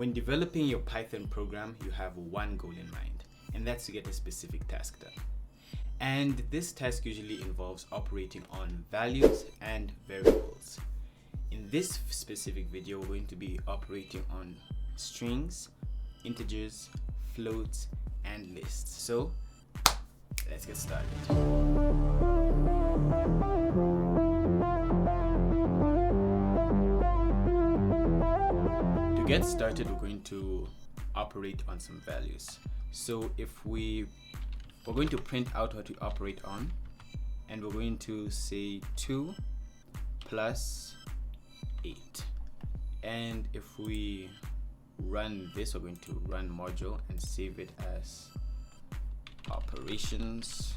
When developing your Python program, you have one goal in mind, and that's to get a specific task done. And this task usually involves operating on values and variables. In this specific video, we're going to be operating on strings, integers, floats, and lists. So let's get started. To get started, we're going to operate on some values. So if we're going to print out what we operate on, and we're going to say 2 plus 8. And if we run this, we're going to run module and save it as operations.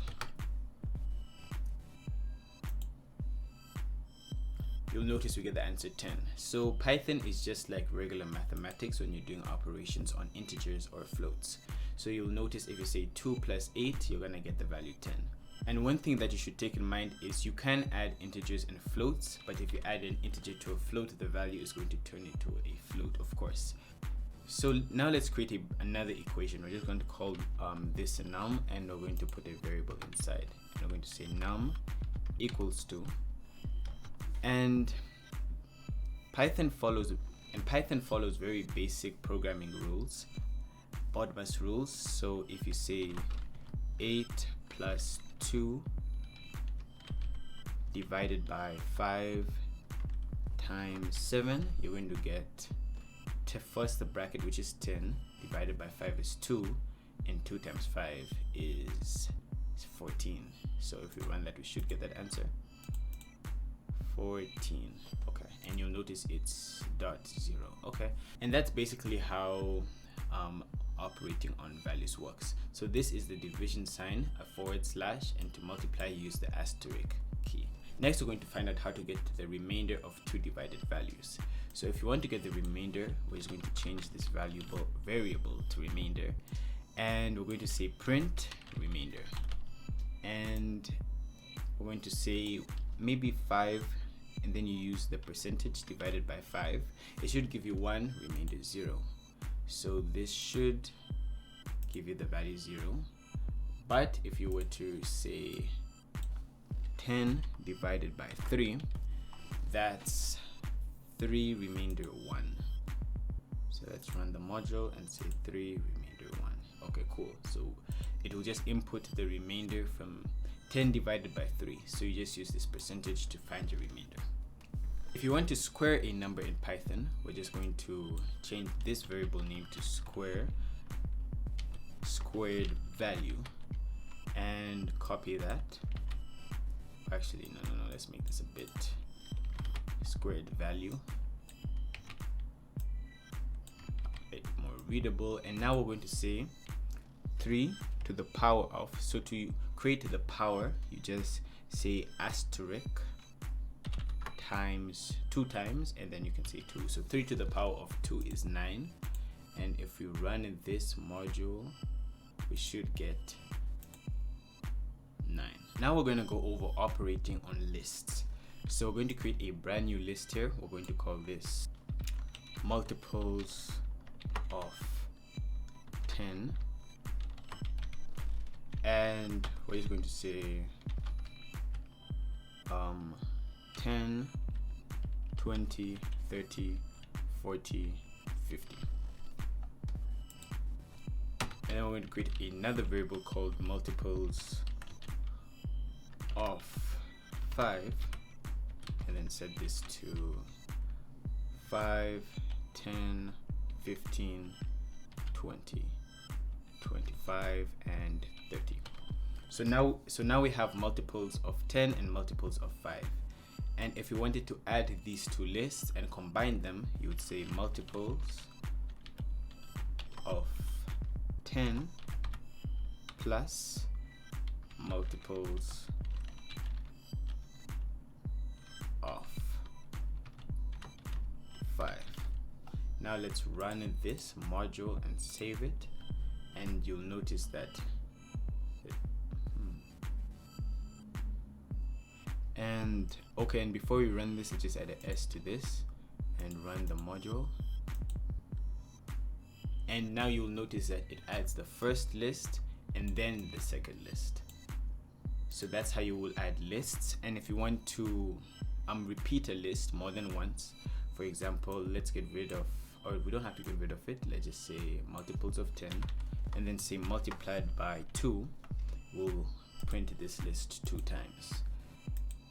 You'll notice we get the answer 10. So Python is just like regular mathematics when you're doing operations on integers or floats. So you'll notice if you say 2 plus 8, you're gonna get the value 10. And one thing that you should take in mind is you can add integers and floats, but if you add an integer to a float, the value is going to turn into a float, of course. So now let's create another equation. We're just going to call this a num, and we're going to put a variable inside. And we're going to say num equals to, and Python follows very basic programming rules, BODMAS rules. So if you say 8 plus 2 divided by 5 times 7, you're going to get first the bracket, which is 10, divided by 5 is 2, and 2 times 5 is 14. So if we run that, we should get that answer, 14. Okay, and you'll notice it's .0. Okay, and that's basically how operating on values works. So this is the division sign, a /, and to multiply, use the asterisk key. Next, we're going to find out how to get the remainder of two divided values. So if you want to get the remainder, we're just going to change this variable to remainder, and we're going to say print remainder, and we're going to say maybe 5, and then you use the percentage divided by 5. It should give you 1, remainder 0. So this should give you the value 0. But if you were to say 10 divided by 3, that's 3 remainder 1. So let's run the module and say 3 remainder 1. Okay, cool. So it will just input the remainder from 10 divided by 3. So you just use this percentage to find your remainder. If you want to square a number in Python, we're just going to change this variable name to squared value, and copy that. Actually, no, let's make this a bit squared value, a bit more readable. And now we're going to say 3 to the power of, so to create the power, you just say asterisk times 2 times, and then you can say 2. So 3 to the power of 2 is 9, and if we run this module, we should get 9. Now we're going to go over operating on lists. So we're going to create a brand new list here. We're going to call this multiples of 10, and we're just going to say 10, 20, 30, 40, 50. And then we're going to create another variable called multiples of 5, and then set this to 5, 10, 15, 20, 25, and 30. So now we have multiples of 10 and multiples of 5. And if you wanted to add these two lists and combine them, you would say multiples of 10 plus multiples of 5. Now let's run this module and save it, and you'll notice that And okay, and before we run this, let's just add an S to this and run the module. and now you'll notice that it adds the first list and then the second list. So that's how you will add lists. And if you want to repeat a list more than once, for example, let's get rid of, or we don't have to get rid of it, let's just say multiples of 10, and then say multiplied by 2, we'll print this list 2 times.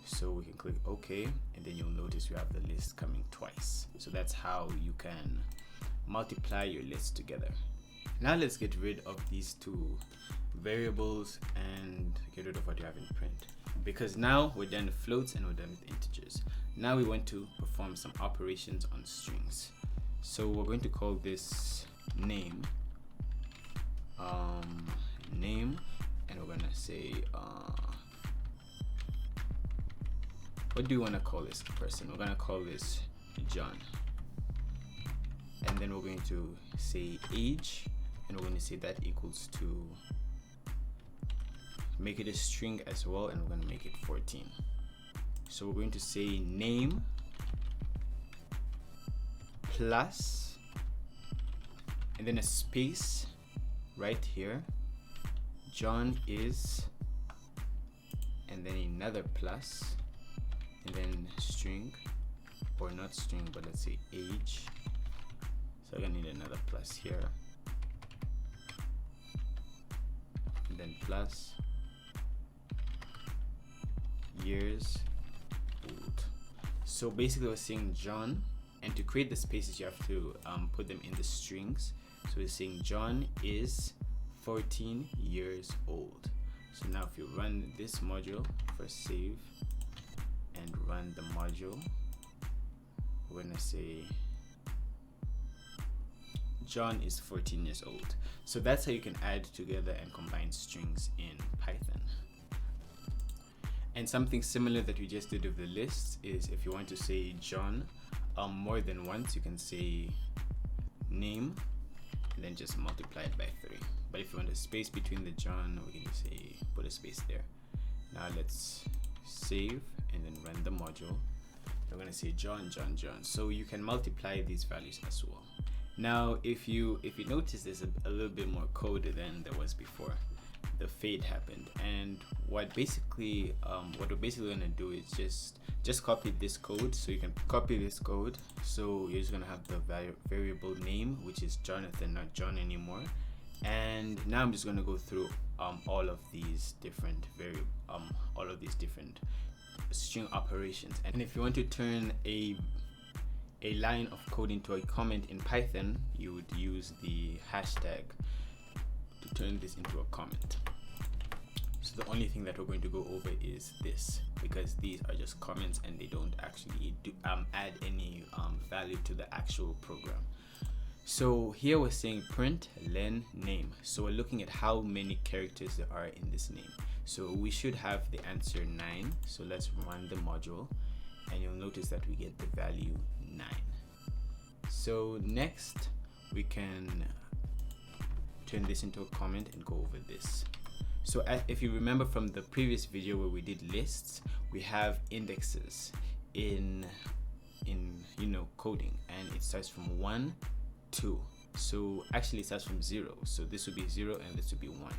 So we can click OK, and then you'll notice we have the list coming twice. So that's how you can multiply your lists together. Now let's get rid of these 2 variables and get rid of what you have in print, because now we're done with floats and we're done with integers. Now we want to perform some operations on strings. So we're going to call this name, and we're gonna say what do you want to call this person? We're gonna call this John, and then we're going to say age, and we're going to say that equals to, make it a string as well, and we're going to make it 14. So we're going to say name plus, and then a space right here, John is, and then another plus, and then string, or not string, but let's say age. So I'm gonna need another plus here, and then plus years old. So basically we're saying John, and to create the spaces you have to put them in the strings. So we're saying John is 14 years old. So now if you run this module, first save and run the module, we're gonna say John is 14 years old. So that's how you can add together and combine strings in Python. And something similar that we just did with the lists is if you want to say John more than once, you can say name and then just multiply it by 3. But if you want a space between the John, we can say put a space there. Now let's save and then run the module. We're going to say John, John, John. So you can multiply these values as well. Now if you notice, there's a little bit more code than there was before. The fade happened, and what we're basically gonna do is just copy this code. So you can copy this code, so you're just gonna have the variable name, which is Jonathan, not John anymore. And now I'm just gonna go through all of these different string operations. And if you want to turn a line of code into a comment in Python, you would use the hashtag to turn this into a comment. So the only thing that we're going to go over is this, because these are just comments and they don't actually add any value to the actual program. So here we're saying print len name. So we're looking at how many characters there are in this name. So we should have the answer 9. So let's run the module, and you'll notice that we get the value 9. So next we can turn this into a comment and go over this. So if you remember from the previous video where we did lists, we have indexes in coding, and it starts from 1, 2. So actually it starts from 0. So this would be 0 and this would be 1.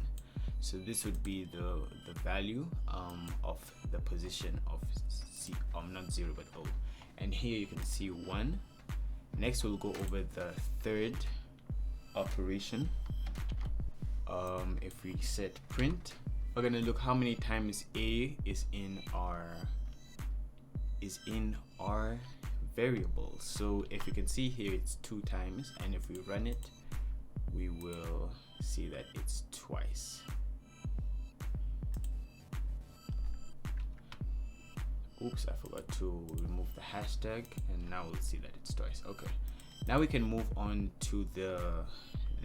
So this would be the value of the position of C, not 0 but O. And here you can see 1. Next we'll go over the third operation. If we set print, we're gonna look how many times A is in our variable. So if you can see here, it's 2 times, and if we run it, we will see that it's twice. Oops, I forgot to remove the hashtag, and now we'll see that it's twice. Okay, now we can move on to the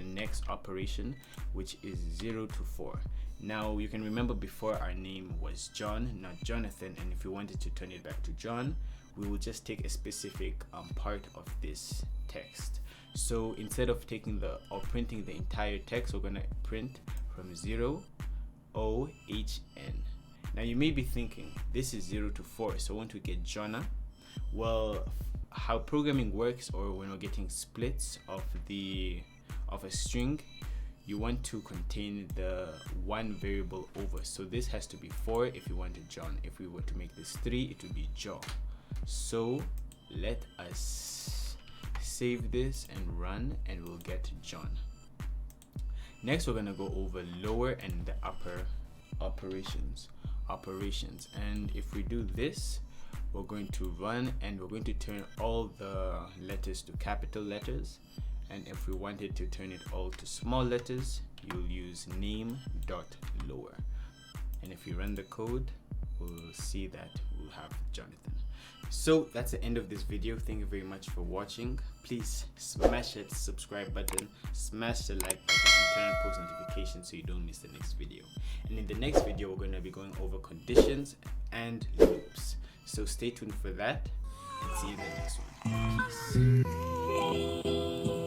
next operation, which is 0 to 4. Now you can remember before our name was John, not Jonathan, and if we wanted to turn it back to John, we will just take a specific part of this text. So instead of printing the entire text, we're gonna print from 0 O H N. Now you may be thinking, this is 0 to 4, so won't we get Jonna? Well, how programming works, or when we're getting splits of of a string, you want to contain the one variable over. So this has to be 4 if you wanted John. If we were to make this 3, it would be Joe. So let us save this and run, and we'll get John. Next, we're gonna go over lower and the upper operations. And if we do this, we're going to run, and we're going to turn all the letters to capital letters. And if we wanted to turn it all to small letters, you'll use name.lower. And if we run the code, we'll see that we'll have Jonathan. So that's the end of this video. Thank you very much for watching. Please smash that subscribe button, smash the like button, and turn on post notifications so you don't miss the next video. And in the next video, we're going to be going over conditions and loops. So stay tuned for that, and see you in the next one. Peace.